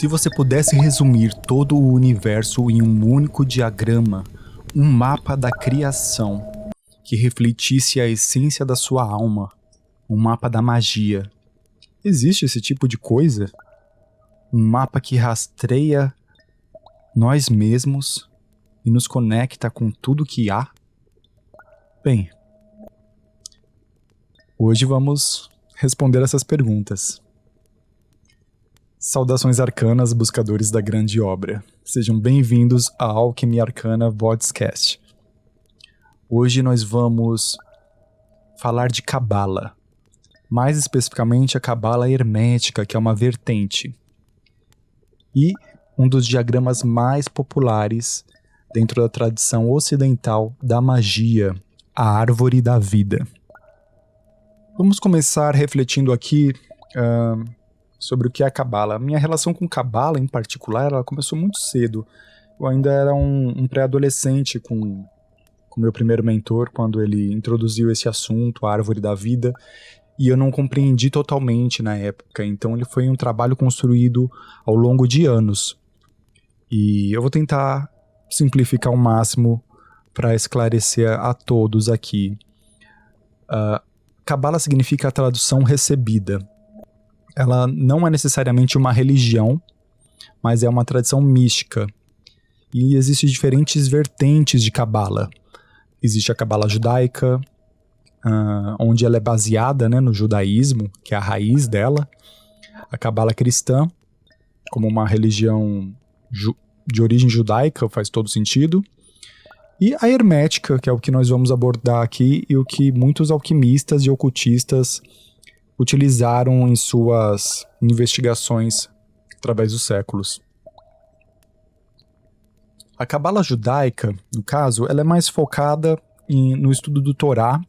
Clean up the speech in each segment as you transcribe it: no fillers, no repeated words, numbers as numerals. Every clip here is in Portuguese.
Se você pudesse resumir todo o universo em um único diagrama, um mapa da criação, que refletisse a essência da sua alma, um mapa da magia, existe esse tipo de coisa? Um mapa que rastreia nós mesmos e nos conecta com tudo que há? Bem, hoje vamos responder essas perguntas. Saudações arcanas, buscadores da grande obra. Sejam bem-vindos ao Alquimia Arcana Vodcast. Hoje nós vamos falar de Cabala. Mais especificamente a Cabala hermética, que é uma vertente. E um dos diagramas mais populares dentro da tradição ocidental da magia, a Árvore da Vida. Vamos começar refletindo aqui sobre o que é a Cabala. A minha relação com Cabala, em particular, ela começou muito cedo. Eu ainda era um pré-adolescente com meu primeiro mentor, quando ele introduziu esse assunto, a Árvore da Vida, e eu não compreendi totalmente na época. Então ele foi um trabalho construído ao longo de anos. E eu vou tentar simplificar ao máximo para esclarecer a todos aqui. Cabala significa a tradução recebida. Ela não é necessariamente uma religião, mas é uma tradição mística. E existem diferentes vertentes de Cabala. Existe a Cabala judaica, onde ela é baseada, né, no judaísmo, que é a raiz dela. A Cabala cristã, como uma religião de origem judaica, faz todo sentido. E a hermética, que é o que nós vamos abordar aqui e o que muitos alquimistas e ocultistas utilizaram em suas investigações através dos séculos. A Cabala judaica, no caso, ela é mais focada no estudo do Torá.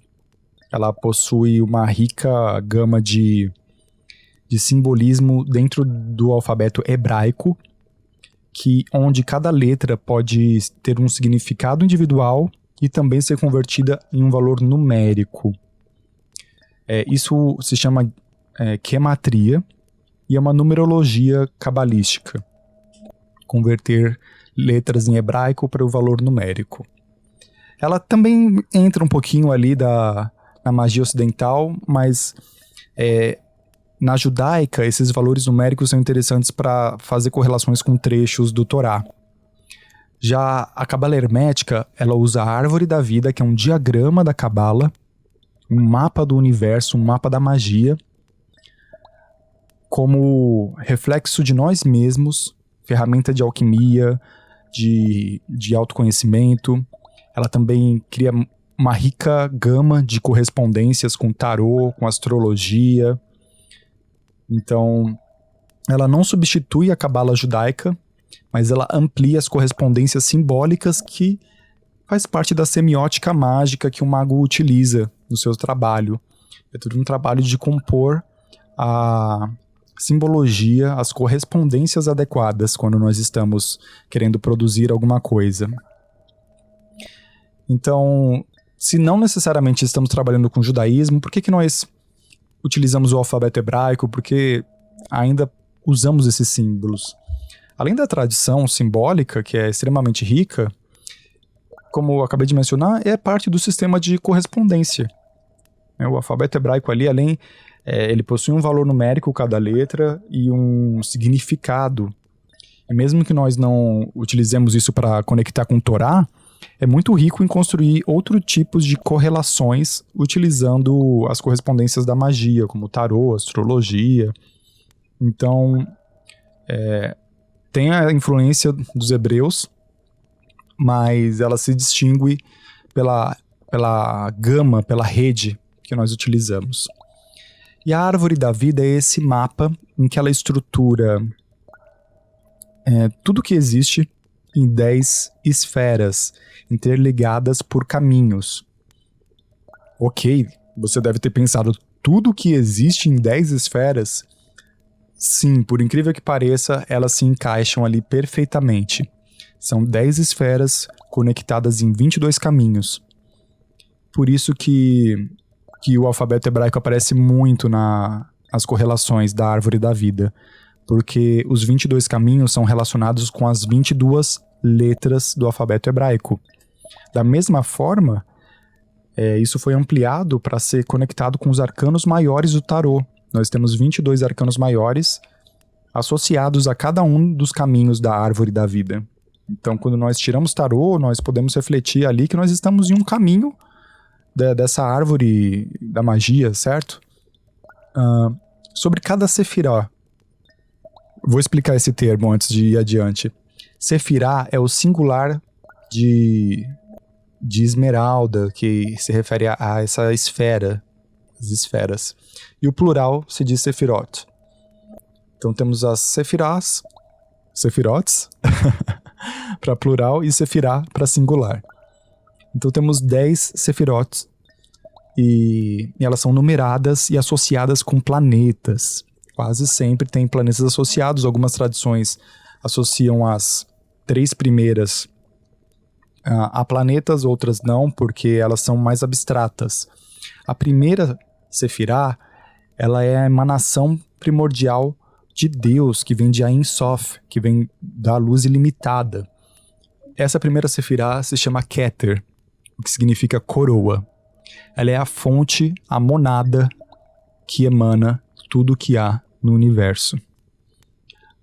Ela possui uma rica gama de simbolismo dentro do alfabeto hebraico, onde cada letra pode ter um significado individual e também ser convertida em um valor numérico. Isso se chama quematria e é uma numerologia cabalística. Converter letras em hebraico para o valor numérico. Ela também entra um pouquinho ali na magia ocidental, mas na judaica esses valores numéricos são interessantes para fazer correlações com trechos do Torá. Já a Cabala hermética, ela usa a Árvore da Vida, que é um diagrama da Cabala, um mapa do universo, um mapa da magia, como reflexo de nós mesmos, ferramenta de alquimia, de autoconhecimento. Ela também cria uma rica gama de correspondências com tarô, com astrologia. Então, ela não substitui a Cabala judaica, mas ela amplia as correspondências simbólicas que faz parte da semiótica mágica que o mago utiliza no seu trabalho. É todo um trabalho de compor a simbologia, as correspondências adequadas quando nós estamos querendo produzir alguma coisa. Então, se não necessariamente estamos trabalhando com judaísmo, por que nós utilizamos o alfabeto hebraico? Porque ainda usamos esses símbolos. Além da tradição simbólica, que é extremamente rica, como eu acabei de mencionar, é parte do sistema de correspondência. O alfabeto hebraico ali, ele possui um valor numérico cada letra e um significado. E mesmo que nós não utilizemos isso para conectar com o Torá, é muito rico em construir outros tipos de correlações utilizando as correspondências da magia, como tarô, astrologia. Então, tem a influência dos hebreus, mas ela se distingue pela gama, pela rede que nós utilizamos. E a Árvore da Vida é esse mapa em que ela estrutura tudo que existe em 10 esferas interligadas por caminhos. Ok, você deve ter pensado, tudo que existe em 10 esferas? Sim, por incrível que pareça, elas se encaixam ali perfeitamente. São 10 esferas conectadas em 22 caminhos. Por isso que o alfabeto hebraico aparece muito nas correlações da Árvore da Vida. porque os 22 caminhos são relacionados com as 22 letras do alfabeto hebraico. Da mesma forma, isso foi ampliado para ser conectado com os arcanos maiores do tarô. Nós temos 22 arcanos maiores associados a cada um dos caminhos da árvore da vida. Então, quando nós tiramos tarô, nós podemos refletir ali que nós estamos em um caminho dessa árvore da magia, certo? Sobre cada sefirá. Vou explicar esse termo antes de ir adiante. Sefirá é o singular de esmeralda, que se refere a essa esfera, as esferas. E o plural se diz sefirot. Então temos as sefirotes, para plural, e sefirá para singular. Então temos 10 sefirotes, e elas são numeradas e associadas com planetas. Quase sempre tem planetas associados. Algumas tradições associam as 3 primeiras a planetas, outras não, porque elas são mais abstratas. A primeira sefirá, ela é a emanação primordial de Deus, que vem de Ein Sof, que vem da luz ilimitada. Essa primeira sefirá se chama Keter, o que significa coroa. Ela é a fonte, a monada, que emana tudo o que há no universo.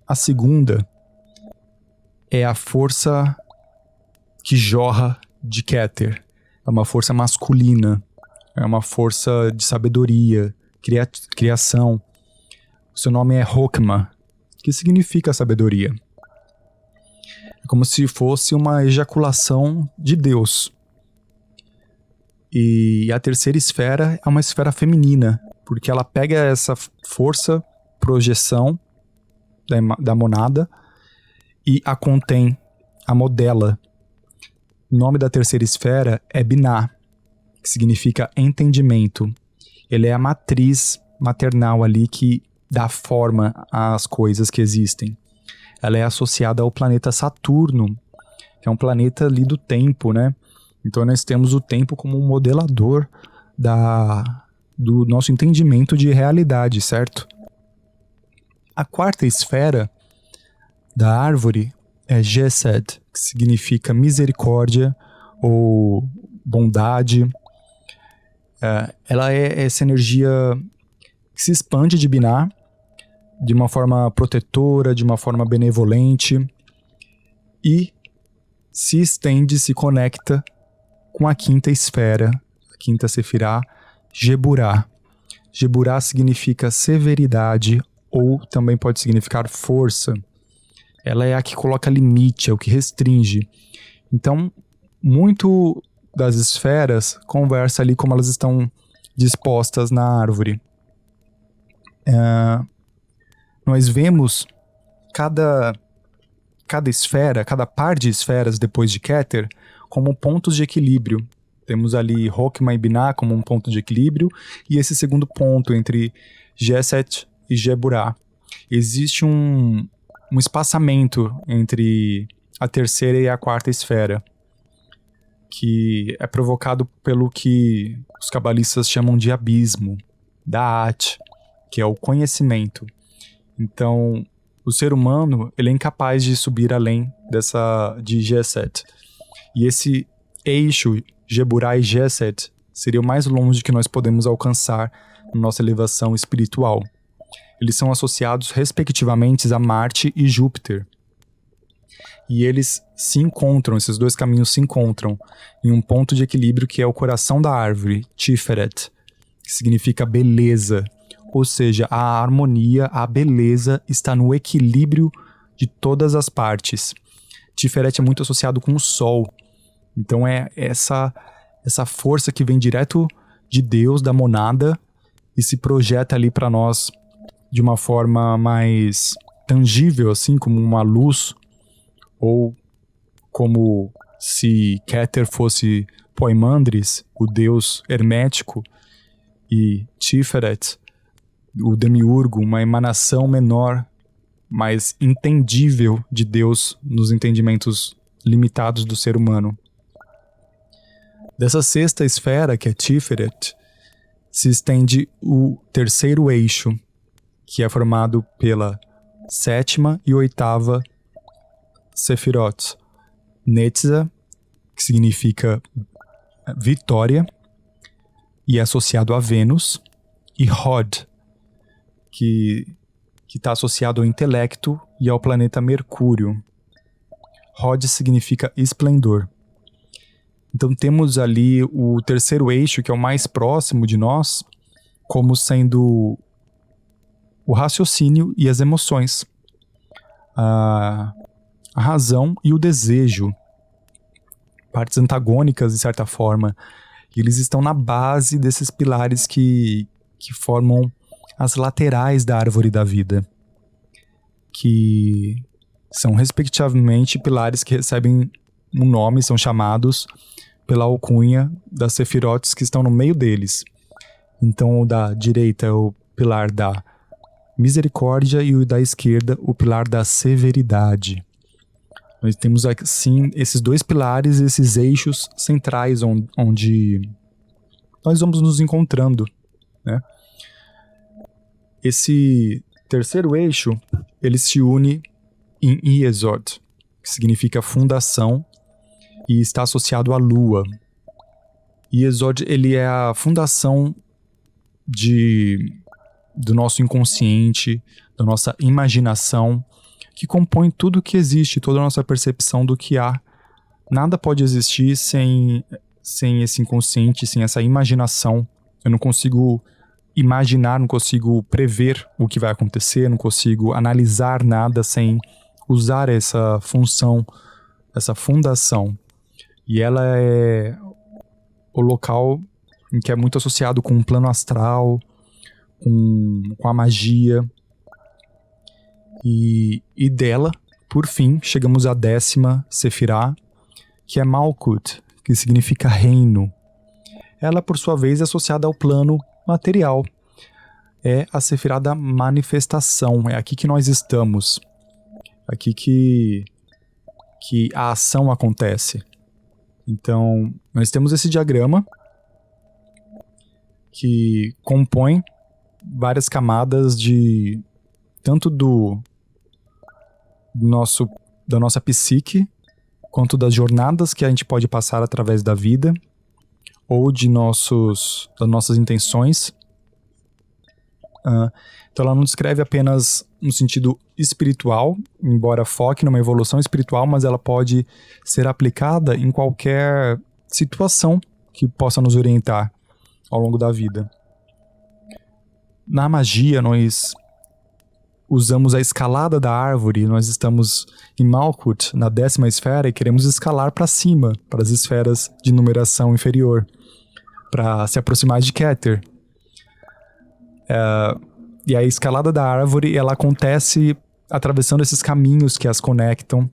A segunda é a força que jorra de Keter. É uma força masculina, é uma força de sabedoria, criação. O seu nome é Hokmah, que significa sabedoria. É como se fosse uma ejaculação de Deus. E a terceira esfera é uma esfera feminina, porque ela pega essa força, projeção da monada e a contém, a modela. O nome da terceira esfera é Binah, que significa entendimento. Ele é a matriz maternal ali que dá forma às coisas que existem. Ela é associada ao planeta Saturno, que é um planeta ali do tempo, né? Então nós temos o tempo como um modelador do nosso entendimento de realidade, certo? A quarta esfera da árvore é Gesed, que significa misericórdia ou bondade. Ela é essa energia que se expande de Binah de uma forma protetora, de uma forma benevolente e se estende, se conecta com a quinta esfera, a quinta sefirá, Geburah. Geburah significa severidade ou também pode significar força. Ela é a que coloca limite, é o que restringe. Então, muito das esferas conversa ali como elas estão dispostas na árvore. Nós vemos cada esfera, cada par de esferas depois de Keter, como pontos de equilíbrio. Temos ali Hokmah e Binah como um ponto de equilíbrio, e esse segundo ponto entre Geset e Geburah. Existe um espaçamento entre a terceira e a quarta esfera, que é provocado pelo que os cabalistas chamam de abismo, Da'at, que é o conhecimento. Então, o ser humano ele é incapaz de subir além de Geset. E esse eixo, Geburah e Geset, seria o mais longe que nós podemos alcançar na nossa elevação espiritual. Eles são associados, respectivamente, a Marte e Júpiter. E eles se encontram, esses dois caminhos se encontram em um ponto de equilíbrio que é o coração da árvore, Tiferet, que significa beleza. Ou seja, a harmonia, a beleza está no equilíbrio de todas as partes. Tiferet é muito associado com o Sol. Então é essa força que vem direto de Deus, da monada, e se projeta ali para nós de uma forma mais tangível, assim, como uma luz, ou como se Keter fosse Poimandres, o deus hermético, e Tiferet, o demiurgo, uma emanação menor, mais entendível de Deus nos entendimentos limitados do ser humano. Dessa sexta esfera, que é Tiferet, se estende o terceiro eixo, que é formado pela 7ª e 8ª Sefirot. Netzah, que significa vitória, e é associado a Vênus, e Hod, que está associado ao intelecto e ao planeta Mercúrio. Hod significa esplendor. Então temos ali o terceiro eixo, que é o mais próximo de nós, como sendo o raciocínio e as emoções, a razão e o desejo, partes antagônicas de certa forma. E eles estão na base desses pilares que formam as laterais da árvore da vida, que são respectivamente pilares que recebem um nome, são chamados pela alcunha das sefirotes que estão no meio deles. Então o da direita é o pilar da misericórdia e o da esquerda o pilar da severidade. Nós temos assim esses dois pilares, esses eixos centrais onde nós vamos nos encontrando, né? Esse terceiro eixo, ele se une em Yesod, que significa fundação, e está associado à lua. Yesod, ele é a fundação do nosso inconsciente, da nossa imaginação, que compõe tudo o que existe, toda a nossa percepção do que há. Nada pode existir sem esse inconsciente, sem essa imaginação. Eu não consigo imaginar, não consigo prever o que vai acontecer, não consigo analisar nada sem usar essa função, essa fundação. E ela é o local em que é muito associado com o plano astral, com a magia. E dela, por fim, chegamos à 10ª Sefirah, que é Malkut, que significa reino. Ela, por sua vez, é associada ao plano material. É a Sefirah da manifestação. É aqui que nós estamos. Aqui que a ação acontece. Então, nós temos esse diagrama que compõe várias camadas de tanto da nossa psique, quanto das jornadas que a gente pode passar através da vida, ou das nossas intenções. Então ela não descreve apenas no sentido espiritual, embora foque numa evolução espiritual, mas ela pode ser aplicada em qualquer situação que possa nos orientar ao longo da vida. Na magia, nós usamos a escalada da árvore. Nós estamos em Malkut, na 10ª esfera, e queremos escalar para cima, para as esferas de numeração inferior, para se aproximar de Keter. E a escalada da árvore, ela acontece atravessando esses caminhos que as conectam,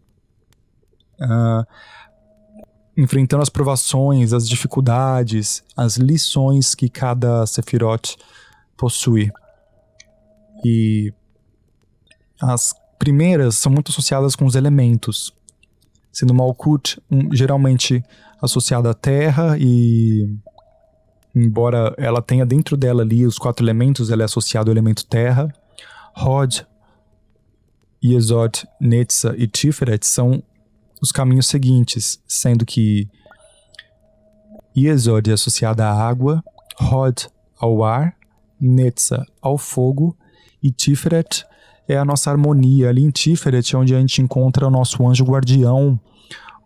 enfrentando as provações, as dificuldades, as lições que cada Sefirot possui. E as primeiras são muito associadas com os elementos, sendo Malkut geralmente associada à terra, e embora ela tenha dentro dela ali os 4 elementos, ela é associada ao elemento terra. Hod, Yesod, Netzah e Tiferet são os caminhos seguintes, sendo que Yesod é associada à água, Hod ao ar, Netzah ao fogo, e Tiferet é a nossa harmonia. Ali em Tiferet é onde a gente encontra o nosso anjo guardião,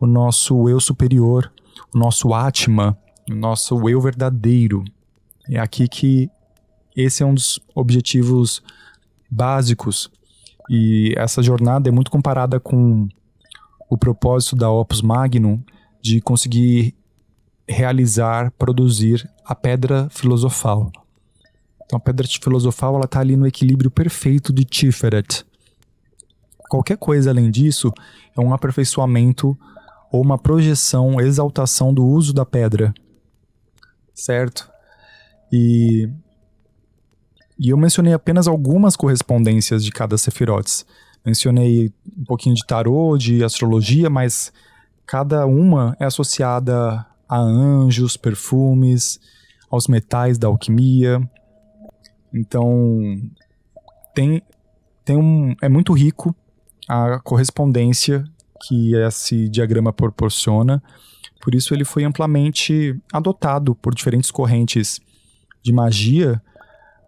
o nosso eu superior, o nosso Atma, o nosso eu verdadeiro. É aqui que esse é um dos objetivos básicos, e essa jornada é muito comparada com o propósito da Opus Magnum de conseguir realizar, produzir a pedra filosofal. Então a pedra filosofal, ela está ali no equilíbrio perfeito de Tiferet. Qualquer coisa além disso é um aperfeiçoamento ou uma projeção, exaltação do uso da pedra. Certo? E eu mencionei apenas algumas correspondências de cada Sefirot. Mencionei um pouquinho de tarô, de astrologia, mas cada uma é associada a anjos, perfumes, aos metais da alquimia. Então, tem é muito rico a correspondência que esse diagrama proporciona, por isso ele foi amplamente adotado por diferentes correntes de magia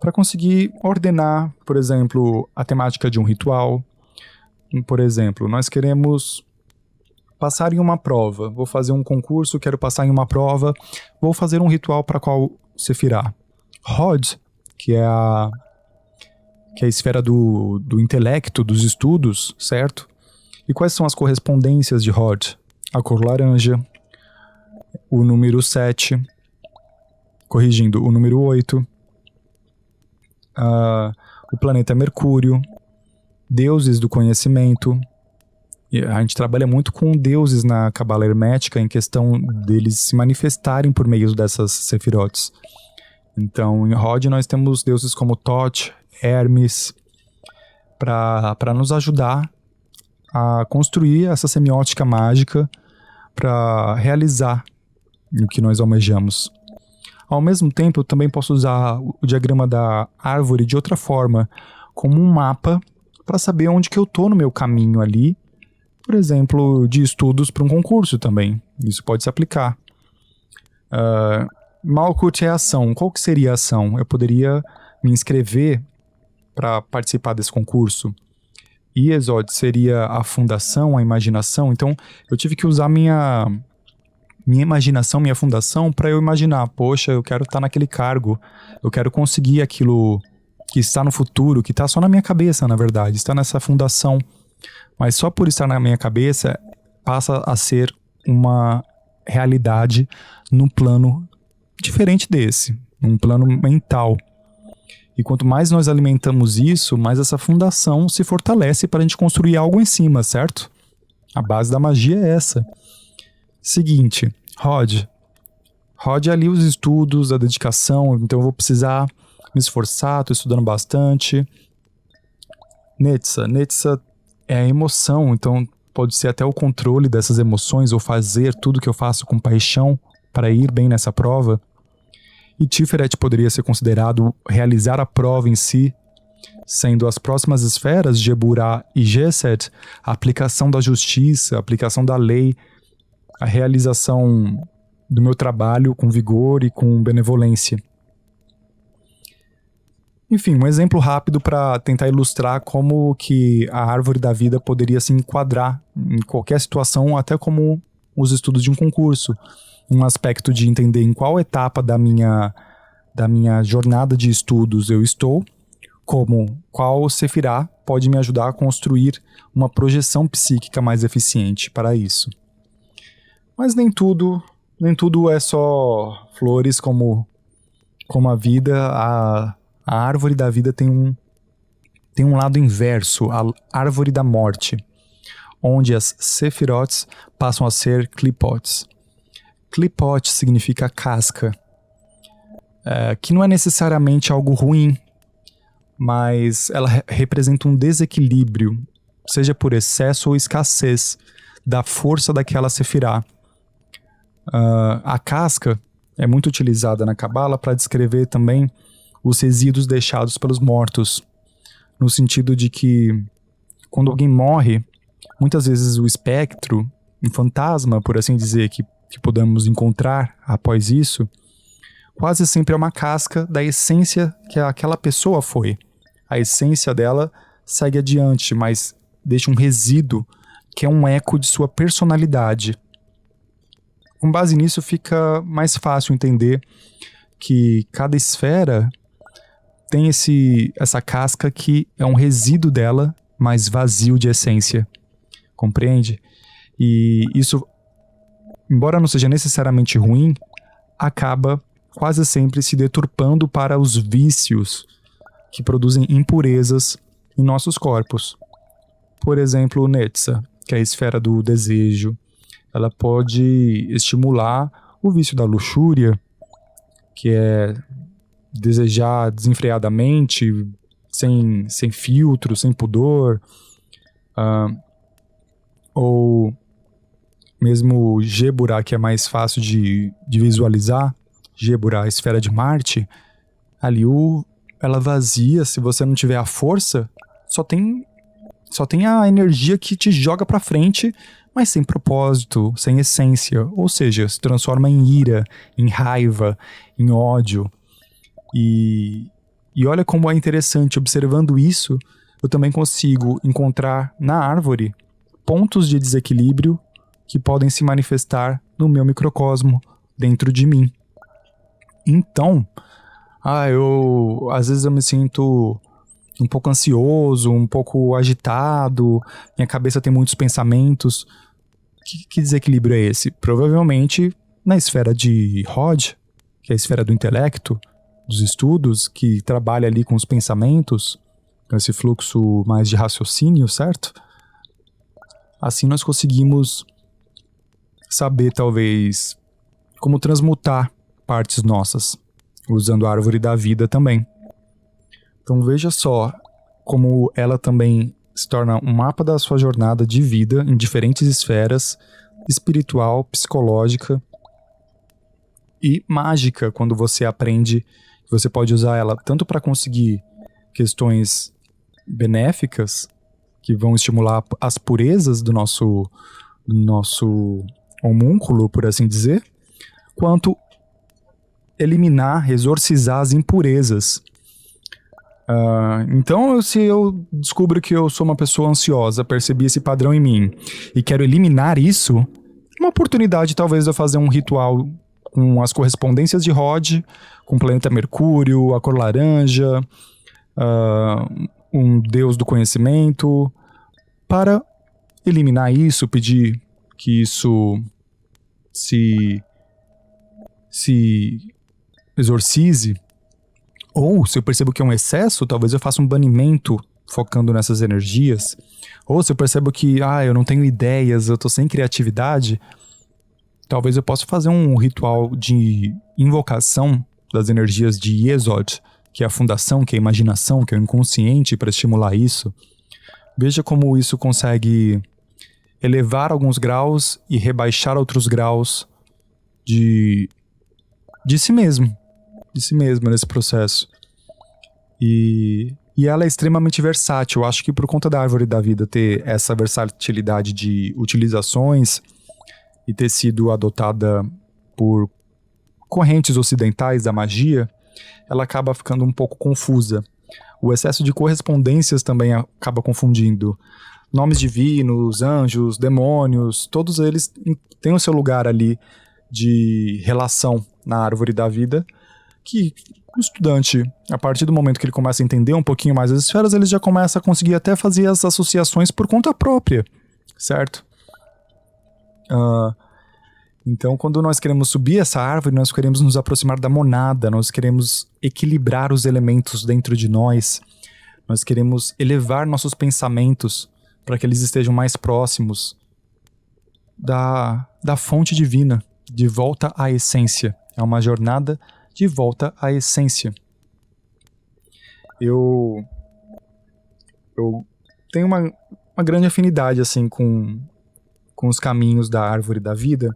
para conseguir ordenar, por exemplo, a temática de um ritual. Por exemplo, nós queremos passar em uma prova, vou fazer um concurso, quero passar em uma prova, vou fazer um ritual para qual Sefirah. Hod, que é a esfera do intelecto, dos estudos, certo? E quais são as correspondências de Hod? A cor laranja, o número 7, corrigindo, o número 8, o planeta Mercúrio, deuses do conhecimento. E a gente trabalha muito com deuses na Cabala Hermética em questão deles se manifestarem por meio dessas Sefirotes. Então, em Hod nós temos deuses como Thoth, Hermes, para nos ajudar a construir essa semiótica mágica para realizar o que nós almejamos. Ao mesmo tempo, eu também posso usar o diagrama da árvore de outra forma, como um mapa para saber onde que eu estou no meu caminho ali, por exemplo, de estudos para um concurso também. Isso pode se aplicar. Malkuth é ação. Qual que seria a ação? Eu poderia me inscrever para participar desse concurso. Yesod seria a fundação, a imaginação. Então, eu tive que usar minha imaginação, minha fundação, para eu imaginar, poxa, eu quero estar naquele cargo, eu quero conseguir aquilo que está no futuro, que está só na minha cabeça, na verdade, está nessa fundação. Mas só por estar na minha cabeça, passa a ser uma realidade num plano diferente desse, num plano mental. E quanto mais nós alimentamos isso, mais essa fundação se fortalece para a gente construir algo em cima, certo? A base da magia é essa. Seguinte, Hod é ali os estudos, a dedicação, então eu vou precisar me esforçar, estou estudando bastante. Netza é a emoção, então pode ser até o controle dessas emoções ou fazer tudo que eu faço com paixão para ir bem nessa prova. E Tiferet poderia ser considerado realizar a prova em si, sendo as próximas esferas, Geburah e Geset, a aplicação da justiça, a aplicação da lei, a realização do meu trabalho com vigor e com benevolência. Enfim, um exemplo rápido para tentar ilustrar como que a árvore da vida poderia se enquadrar em qualquer situação, até como os estudos de um concurso. Um aspecto de entender em qual etapa da minha jornada de estudos eu estou, como qual Sefirah pode me ajudar a construir uma projeção psíquica mais eficiente para isso. Mas nem tudo é só flores como a vida. A árvore da vida tem um lado inverso, a árvore da morte, onde as Sefirotes passam a ser Klipotes. Klipot significa casca, que não é necessariamente algo ruim, mas ela representa um desequilíbrio, seja por excesso ou escassez, da força daquela Sefirah. A casca é muito utilizada na Cabala para descrever também os resíduos deixados pelos mortos, no sentido de que quando alguém morre, muitas vezes o espectro, um fantasma, por assim dizer, que podemos encontrar após isso, quase sempre é uma casca da essência que aquela pessoa foi. A essência dela segue adiante, mas deixa um resíduo que é um eco de sua personalidade. Com base nisso, fica mais fácil entender que cada esfera tem essa casca que é um resíduo dela, mas vazio de essência. Compreende? E isso, embora não seja necessariamente ruim, acaba quase sempre se deturpando para os vícios que produzem impurezas em nossos corpos. Por exemplo, Netza, que é a esfera do desejo, ela pode estimular o vício da luxúria, que é desejar desenfreadamente, sem filtro, sem pudor, ou mesmo Geburah, que é mais fácil de visualizar, Geburah, a esfera de Marte, ali ela vazia, se você não tiver a força só tem a energia que te joga pra frente, mas sem propósito, sem essência. Ou seja, se transforma em ira, em raiva, em ódio. E olha como é interessante, observando isso, eu também consigo encontrar na árvore pontos de desequilíbrio que podem se manifestar no meu microcosmo, dentro de mim. Então, às vezes eu me sinto um pouco ansioso, um pouco agitado, minha cabeça tem muitos pensamentos. Que desequilíbrio é esse? Provavelmente na esfera de Rod, que é a esfera do intelecto, dos estudos, que trabalha ali com os pensamentos, com esse fluxo mais de raciocínio, certo? Assim nós conseguimos saber, talvez, como transmutar partes nossas, usando a árvore da vida também. Então veja só como ela também se torna um mapa da sua jornada de vida em diferentes esferas, espiritual, psicológica e mágica, quando você aprende que você pode usar ela tanto para conseguir questões benéficas, que vão estimular as purezas do nosso homúnculo, por assim dizer, quanto eliminar, exorcizar as impurezas. Então, se eu descubro que eu sou uma pessoa ansiosa, percebi esse padrão em mim e quero eliminar isso, é uma oportunidade talvez de eu fazer um ritual com as correspondências de Rod, com o planeta Mercúrio, a cor laranja, um deus do conhecimento, para eliminar isso, pedir que isso se exorcize. Ou, se eu percebo que é um excesso, talvez eu faça um banimento focando nessas energias. Ou, se eu percebo que, eu não tenho ideias, eu tô sem criatividade, talvez eu possa fazer um ritual de invocação das energias de Yesod, que é a fundação, que é a imaginação, que é o inconsciente, para estimular isso. Veja como isso consegue elevar alguns graus e rebaixar outros graus de si mesmo. De si mesma nesse processo. E ela é extremamente versátil. Eu acho que por conta da árvore da vida ter essa versatilidade de utilizações e ter sido adotada por correntes ocidentais da magia, ela acaba ficando um pouco confusa. O excesso de correspondências também acaba confundindo. Nomes divinos, anjos, demônios, todos eles têm o seu lugar ali de relação na árvore da vida, que o estudante, a partir do momento que ele começa a entender um pouquinho mais as esferas, ele já começa a conseguir até fazer as associações por conta própria, certo? Então, quando nós queremos subir essa árvore, nós queremos nos aproximar da monada, nós queremos equilibrar os elementos dentro de nós, nós queremos elevar nossos pensamentos para que eles estejam mais próximos da fonte divina, de volta à essência. É uma jornada de volta à essência. Eu tenho uma grande afinidade assim com os caminhos da árvore da vida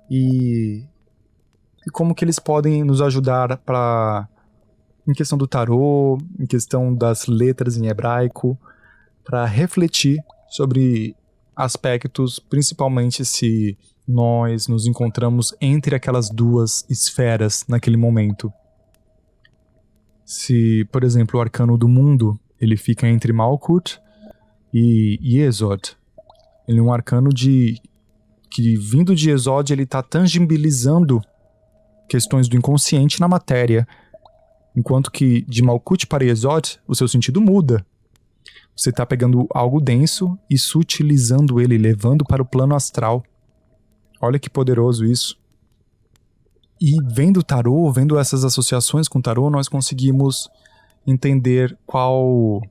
e como que eles podem nos ajudar em questão do tarô, em questão das letras em hebraico, para refletir sobre aspectos, principalmente se nós nos encontramos entre aquelas duas esferas naquele momento. Se, por exemplo, o arcano do mundo, ele fica entre Malkuth e Yesod. Ele é um arcano que vindo de Yesod, ele está tangibilizando questões do inconsciente na matéria, enquanto que de Malkuth para Yesod, o seu sentido muda. Você está pegando algo denso e sutilizando ele, levando para o plano astral. Olha que poderoso isso. E vendo o tarô, vendo essas associações com o tarô, nós conseguimos entender qual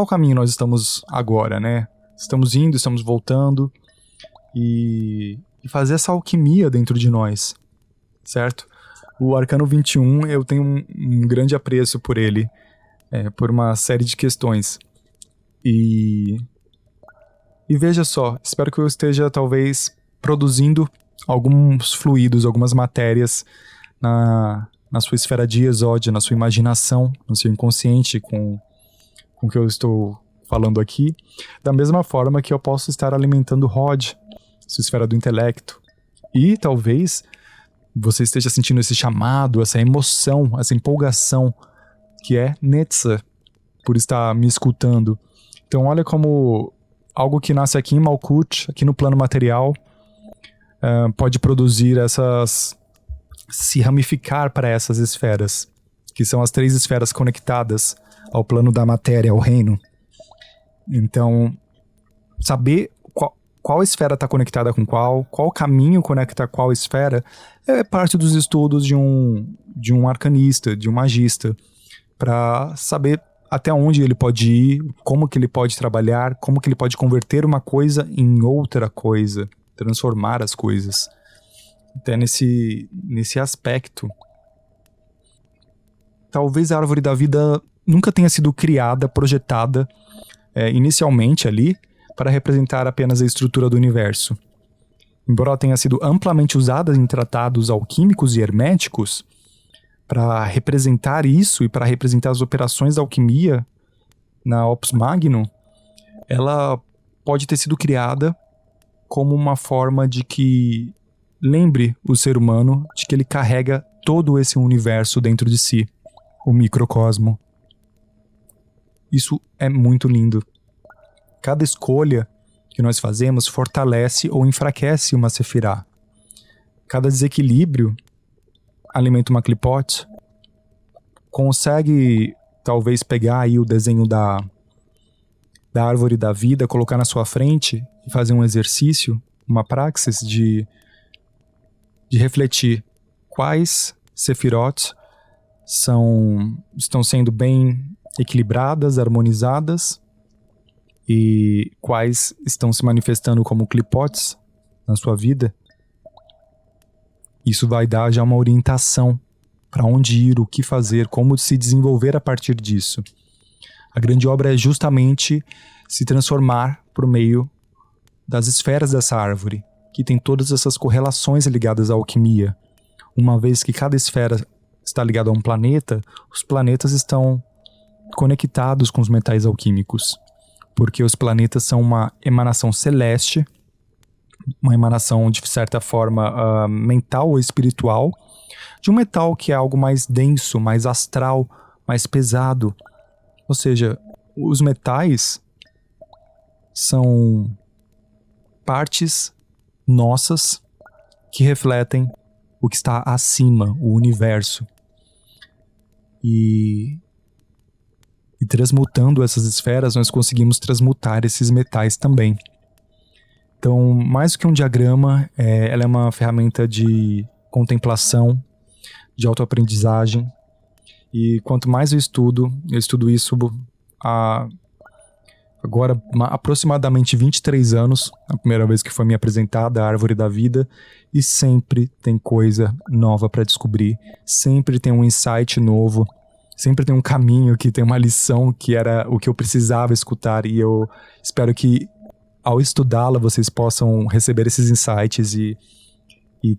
caminho nós estamos agora, né? Estamos indo, estamos voltando e fazer essa alquimia dentro de nós, certo? O Arcano 21, eu tenho um grande apreço por ele, por uma série de questões. E veja só, espero que eu esteja talvez produzindo alguns fluidos, algumas matérias na sua esfera de Yesod, na sua imaginação, no seu inconsciente, com com o que eu estou falando aqui, da mesma forma que eu posso estar alimentando Rod, sua esfera do intelecto. E talvez você esteja sentindo esse chamado, essa emoção, essa empolgação, que é Netza, por estar me escutando. Então olha como algo que nasce aqui em Malkuth, aqui no plano material, pode produzir se ramificar para essas esferas, que são as 3 esferas conectadas ao plano da matéria, ao reino. Então, saber qual esfera está conectada com qual caminho conecta qual esfera, é parte dos estudos de um arcanista, de um magista, para saber até onde ele pode ir, como que ele pode trabalhar, como que ele pode converter uma coisa em outra coisa, transformar as coisas. Até nesse aspecto. Talvez a árvore da vida nunca tenha sido criada, projetada inicialmente ali para representar apenas a estrutura do universo. Embora ela tenha sido amplamente usada em tratados alquímicos e herméticos para representar isso e para representar as operações da alquimia na Opus Magnum, ela pode ter sido criada como uma forma de que lembre o ser humano de que ele carrega todo esse universo dentro de si, o microcosmo. Isso é muito lindo. Cada escolha que nós fazemos fortalece ou enfraquece uma sefirá. Cada desequilíbrio alimenta uma clipote. Consegue talvez pegar aí o desenho da árvore da vida, colocar na sua frente e fazer um exercício, uma praxis de refletir quais sefirot estão sendo bem equilibradas, harmonizadas, e quais estão se manifestando como clipotes na sua vida. Isso vai dar já uma orientação para onde ir, o que fazer, como se desenvolver a partir disso. A grande obra é justamente se transformar por meio das esferas dessa árvore, que tem todas essas correlações ligadas à alquimia. Uma vez que cada esfera está ligada a um planeta, os planetas estão conectados com os metais alquímicos, porque os planetas são uma emanação celeste, uma emanação de certa forma mental ou espiritual, de um metal que é algo mais denso, mais astral, mais pesado. Ou seja, os metais são partes nossas que refletem o que está acima, o universo. E transmutando essas esferas, nós conseguimos transmutar esses metais também. Então, mais do que um diagrama, ela é uma ferramenta de contemplação, de autoaprendizagem. E quanto mais eu estudo isso há agora aproximadamente 23 anos, a primeira vez que foi me apresentada a Árvore da Vida, e sempre tem coisa nova para descobrir, sempre tem um insight novo, sempre tem um caminho que tem uma lição que era o que eu precisava escutar, e eu espero que ao estudá-la vocês possam receber esses insights e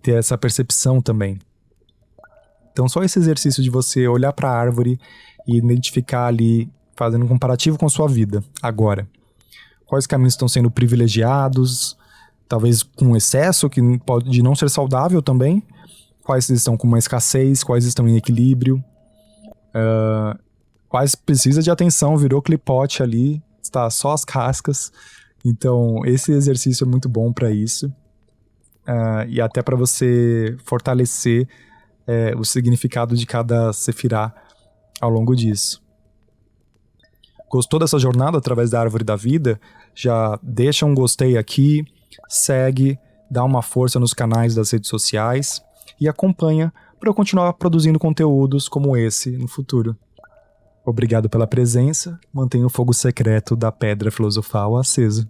ter essa percepção também. Então só esse exercício de você olhar para a árvore e identificar ali, fazendo um comparativo com sua vida agora. Quais caminhos estão sendo privilegiados, talvez com excesso, que pode não ser saudável também. Quais estão com uma escassez, quais estão em equilíbrio. Quais precisa de atenção, virou clipote ali, está só as cascas. Então esse exercício é muito bom para isso. E até para você fortalecer o significado de cada sefirá ao longo disso. Gostou dessa jornada através da Árvore da Vida? Já deixa um gostei aqui, segue, dá uma força nos canais das redes sociais e acompanha para eu continuar produzindo conteúdos como esse no futuro. Obrigado pela presença, mantenha o fogo secreto da Pedra Filosofal aceso.